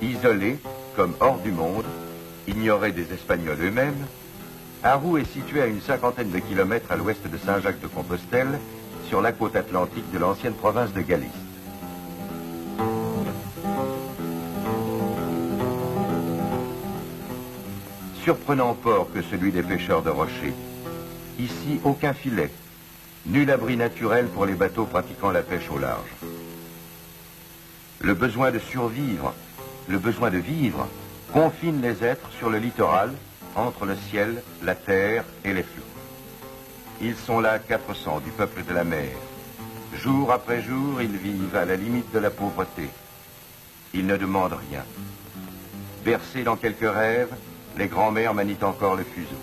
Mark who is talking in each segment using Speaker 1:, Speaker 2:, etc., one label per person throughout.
Speaker 1: Isolé, comme hors du monde, ignoré des Espagnols eux-mêmes, Arroux est situé à une cinquantaine de kilomètres à l'ouest de Saint-Jacques-de-Compostelle, sur la côte atlantique de l'ancienne province de Galice. Surprenant port que celui des pêcheurs de rochers. Ici, aucun filet, nul abri naturel pour les bateaux pratiquant la pêche au large. Le besoin de survivre, le besoin de vivre, confine les êtres sur le littoral, entre le ciel, la terre et les flots. Ils sont là 400 du peuple de la mer. Jour après jour, ils vivent à la limite de la pauvreté. Ils ne demandent rien. Bercés dans quelques rêves, les grands-mères manient encore le fuseau.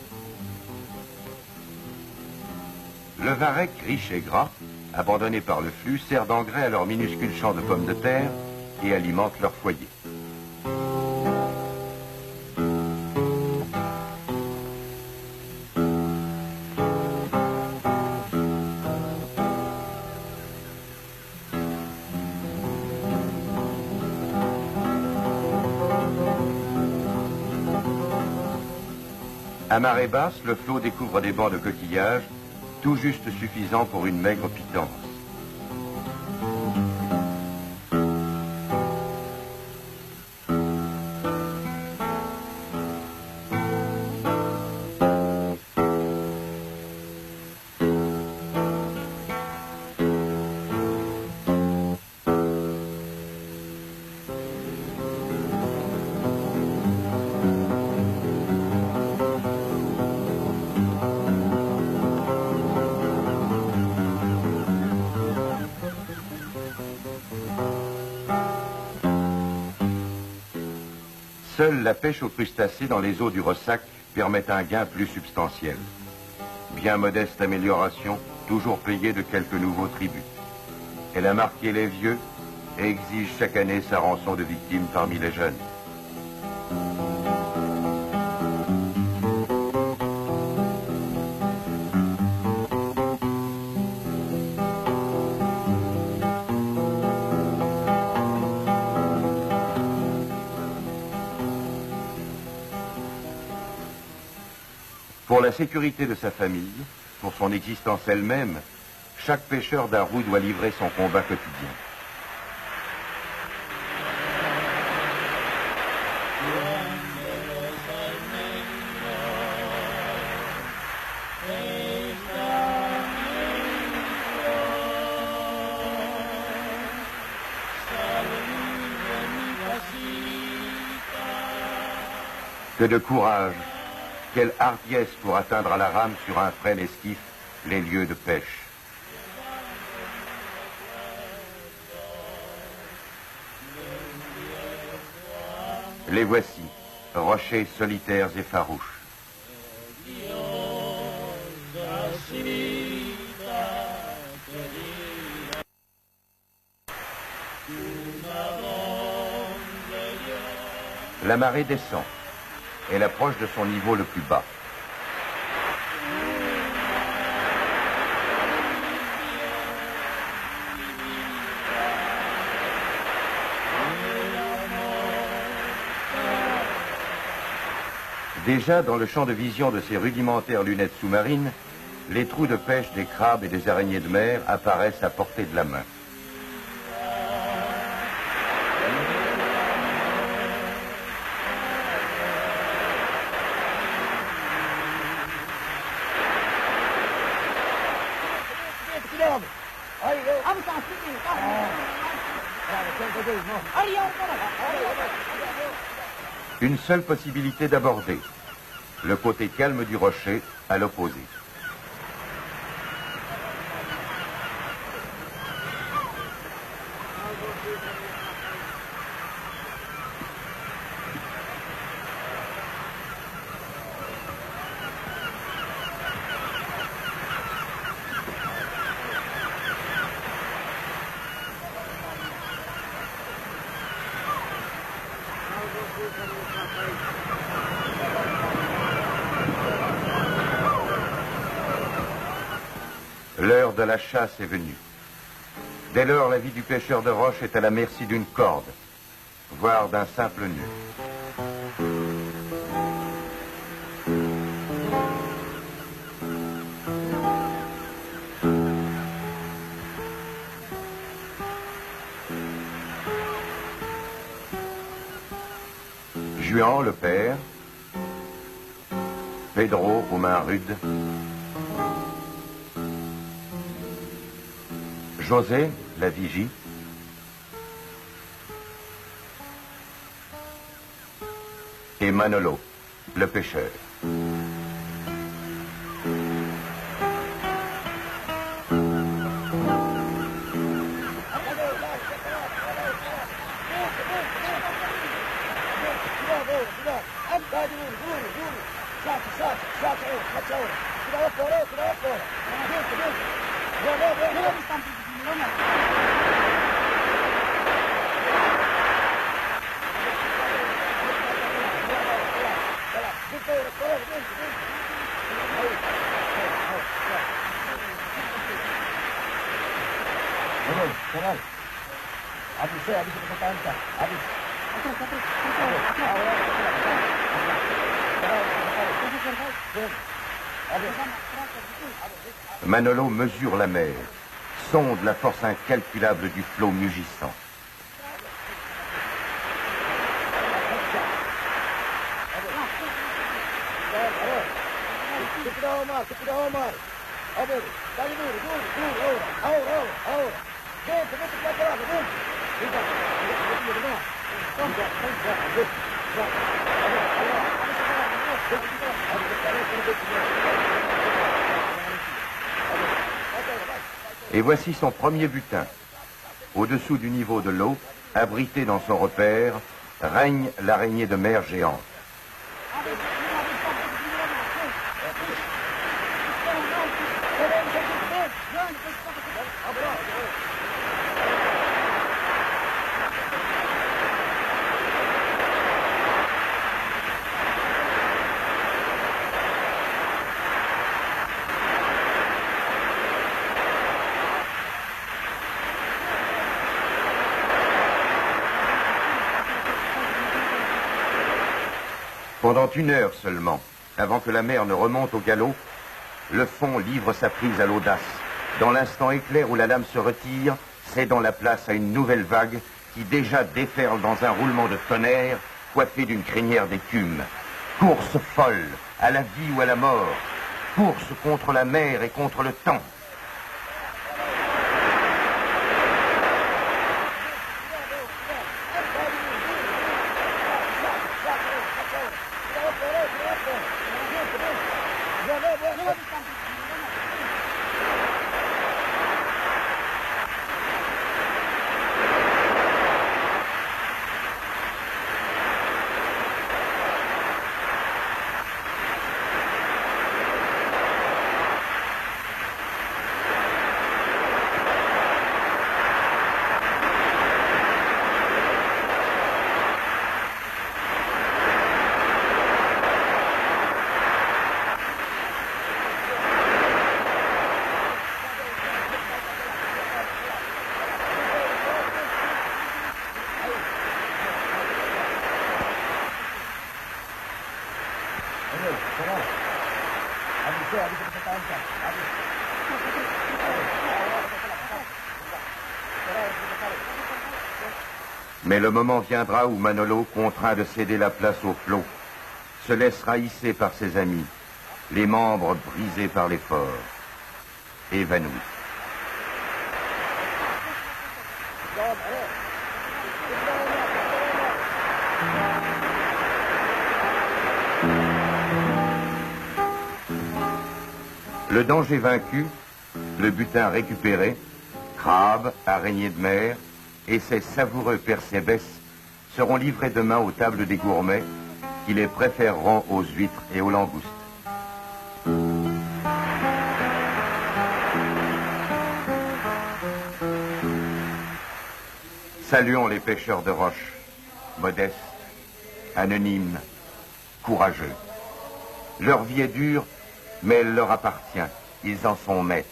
Speaker 1: Le varech, riche et gras, abandonné par le flux, sert d'engrais à leurs minuscules champs de pommes de terre et alimente leur foyer. À marée basse, le flot découvre des bancs de coquillages, tout juste suffisants pour une maigre pitance. Seule la pêche aux crustacés dans les eaux du Ressac permet un gain plus substantiel. Bien modeste amélioration, toujours payée de quelques nouveaux tributs. Elle a marqué les vieux et exige chaque année sa rançon de victimes parmi les jeunes. Pour la sécurité de sa famille, pour son existence elle-même, chaque pêcheur d'Arroux doit livrer son combat quotidien. Que de courage! Quelle hardiesse pour atteindre à la rame sur un frêle esquif les lieux de pêche. Les voici, rochers solitaires et farouches. La marée descend. Elle approche de son niveau le plus bas. Déjà, dans le champ de vision de ces rudimentaires lunettes sous-marines, les trous de pêche des crabes et des araignées de mer apparaissent à portée de la main. Une seule possibilité d'aborder, le côté calme du rocher à l'opposé. L'heure de la chasse est venue. Dès lors, la vie du pêcheur de roche est à la merci d'une corde, voire d'un simple nœud. Juan, le père, Pedro, aux mains rudes, José, la vigie, et Manolo, le pêcheur. Manolo mesure la mer, sonde la force incalculable du flot mugissant. Et voici son premier butin. Au-dessous du niveau de l'eau, abrité dans son repère, règne l'araignée de mer géante. Pendant 1 heure seulement, avant que la mer ne remonte au galop, le fond livre sa prise à l'audace. Dans l'instant éclair où la lame se retire, cédant la place à une nouvelle vague qui déjà déferle dans un roulement de tonnerre, coiffé d'une crinière d'écume. Course folle, à la vie ou à la mort. Course contre la mer et contre le temps. Mais le moment viendra où Manolo, contraint de céder la place au flot, se laissera hisser par ses amis, les membres brisés par l'effort, évanouis. Le danger vaincu, le butin récupéré, crabes, araignées de mer et ces savoureux percébès seront livrés demain aux tables des gourmets qui les préféreront aux huîtres et aux langoustes. Saluons les pêcheurs de roche, modestes, anonymes, courageux. Leur vie est dure, mais elle leur appartient. Ils en sont maîtres.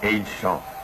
Speaker 1: Et ils chantent.